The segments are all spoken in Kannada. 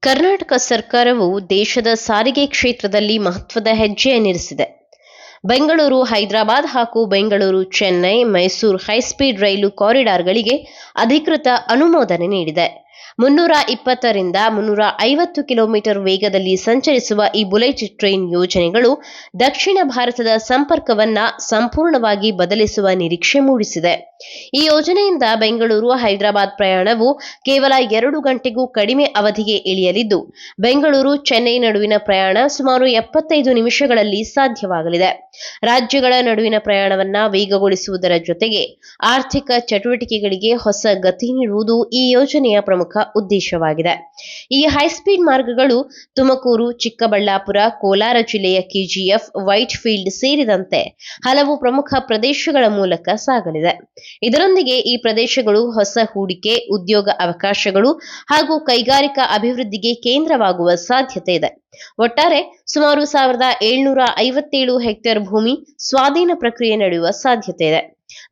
ಕರ್ನಾಟಕ ಸರ್ಕಾರವು ದೇಶದ ಸಾರಿಗೆ ಕ್ಷೇತ್ರದಲ್ಲಿ ಮಹತ್ವದ ಹೆಜ್ಜೆಯನ್ನಿರಿಸಿದೆ. ಬೆಂಗಳೂರು ಹೈದರಾಬಾದ್ ಹಾಗೂ ಬೆಂಗಳೂರು ಚೆನ್ನೈ ಮೈಸೂರು ಹೈಸ್ಪೀಡ್ ರೈಲು ಕಾರಿಡಾರ್ಗಳಿಗೆ ಅಧಿಕೃತ ಅನುಮೋದನೆ ನೀಡಿದೆ. 320ರಿಂದ 350 ಕಿಲೋಮೀಟರ್ ವೇಗದಲ್ಲಿ ಸಂಚರಿಸುವ ಈ ಬುಲೆಟ್ ಟ್ರೈನ್ ಯೋಜನೆಗಳು ದಕ್ಷಿಣ ಭಾರತದ ಸಂಪರ್ಕವನ್ನ ಸಂಪೂರ್ಣವಾಗಿ ಬದಲಿಸುವ ನಿರೀಕ್ಷೆ ಮೂಡಿಸಿದೆ. ಈ ಯೋಜನೆಯಿಂದ ಬೆಂಗಳೂರು ಹೈದರಾಬಾದ್ ಪ್ರಯಾಣವು ಕೇವಲ 2 ಗಂಟೆಗೂ ಕಡಿಮೆ ಅವಧಿಗೆ ಇಳಿಯಲಿದ್ದು, ಬೆಂಗಳೂರು ಚೆನ್ನೈ ನಡುವಿನ ಪ್ರಯಾಣ ಸುಮಾರು 75 ನಿಮಿಷಗಳಲ್ಲಿ ಸಾಧ್ಯವಾಗಲಿದೆ. ರಾಜ್ಯಗಳ ನಡುವಿನ ಪ್ರಯಾಣವನ್ನ ವೇಗಗೊಳಿಸುವುದರ ಜೊತೆಗೆ ಆರ್ಥಿಕ ಚಟುವಟಿಕೆಗಳಿಗೆ ಹೊಸ ಗತಿ ನೀಡುವುದು ಈ ಯೋಜನೆಯ ಪ್ರಮುಖ ಉದ್ದೇಶವಾಗಿದೆ. ಈ ಹೈಸ್ಪೀಡ್ ಮಾರ್ಗಗಳು ತುಮಕೂರು, ಚಿಕ್ಕಬಳ್ಳಾಪುರ, ಕೋಲಾರ ಜಿಲ್ಲೆಯ ಕೆಜಿಎಫ್, ವೈಟ್ ಫೀಲ್ಡ್ ಸೇರಿದಂತೆ ಹಲವು ಪ್ರಮುಖ ಪ್ರದೇಶಗಳ ಮೂಲಕ ಸಾಗಲಿದೆ. ಇದರೊಂದಿಗೆ ಈ ಪ್ರದೇಶಗಳು ಹೊಸ ಹೂಡಿಕೆ, ಉದ್ಯೋಗ ಅವಕಾಶಗಳು ಹಾಗೂ ಕೈಗಾರಿಕಾ ಅಭಿವೃದ್ಧಿಗೆ ಕೇಂದ್ರವಾಗುವ ಸಾಧ್ಯತೆ ಇದೆ. ಒಟ್ಟಾರೆ ಸುಮಾರು 1757 ಹೆಕ್ಟೇರ್ ಭೂಮಿ ಸ್ವಾಧೀನ ಪ್ರಕ್ರಿಯೆ ನಡೆಯುವ ಸಾಧ್ಯತೆ ಇದೆ.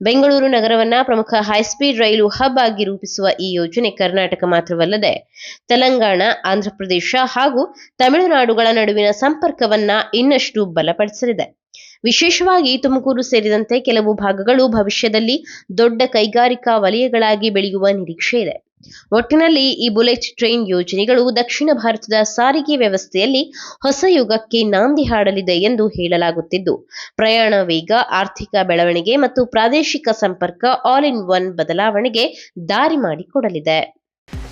ಬೆಂಗಳೂರು ನಗರವನ್ನ ಪ್ರಮುಖ ಹೈಸ್ಪೀಡ್ ರೈಲು ಹಬ್ ಆಗಿ ರೂಪಿಸುವ ಈ ಯೋಜನೆ ಕರ್ನಾಟಕ ಮಾತ್ರವಲ್ಲದೆ ತೆಲಂಗಾಣ, ಆಂಧ್ರಪ್ರದೇಶ ಹಾಗೂ ತಮಿಳುನಾಡುಗಳ ನಡುವಿನ ಸಂಪರ್ಕವನ್ನ ಇನ್ನಷ್ಟು ಬಲಪಡಿಸಲಿದೆ. ವಿಶೇಷವಾಗಿ ತುಮಕೂರು ಸೇರಿದಂತೆ ಕೆಲವು ಭಾಗಗಳು ಭವಿಷ್ಯದಲ್ಲಿ ದೊಡ್ಡ ಕೈಗಾರಿಕಾ ವಲಯಗಳಾಗಿ ಬೆಳೆಯುವ ನಿರೀಕ್ಷೆ ಇದೆ. ಒಟ್ಟಿನಲ್ಲಿ ಈ ಬುಲೆಟ್ ಟ್ರೈನ್ ಯೋಜನೆಗಳು ದಕ್ಷಿಣ ಭಾರತದ ಸಾರಿಗೆ ವ್ಯವಸ್ಥೆಯಲ್ಲಿ ಹೊಸ ಯುಗಕ್ಕೆ ನಾಂದಿ ಹಾಡಲಿದೆ ಎಂದು ಹೇಳಲಾಗುತ್ತಿದ್ದು, ಪ್ರಯಾಣ ವೇಗ, ಆರ್ಥಿಕ ಬೆಳವಣಿಗೆ ಮತ್ತು ಪ್ರಾದೇಶಿಕ ಸಂಪರ್ಕ ಆಲ್ ಇನ್ ಒನ್ ಬದಲಾವಣೆಗೆ ದಾರಿ ಮಾಡಿಕೊಡಲಿದೆ.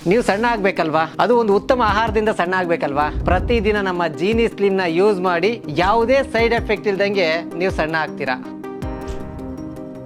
ನೀವು ಸಣ್ಣ ಆಗ್ಬೇಕಲ್ವಾ? ಅದು ಒಂದು ಉತ್ತಮ ಆಹಾರದಿಂದ ಸಣ್ಣ ಆಗ್ಬೇಕಲ್ವಾ? ಪ್ರತಿದಿನ ನಮ್ಮ ಜೀನಿ ಸ್ಲಿಮ್ ನ ಯೂಸ್ ಮಾಡಿ ಯಾವುದೇ ಸೈಡ್ ಎಫೆಕ್ಟ್ ಇಲ್ದಂಗೆ ನೀವು ಸಣ್ಣ ಆಗ್ತೀರಾ.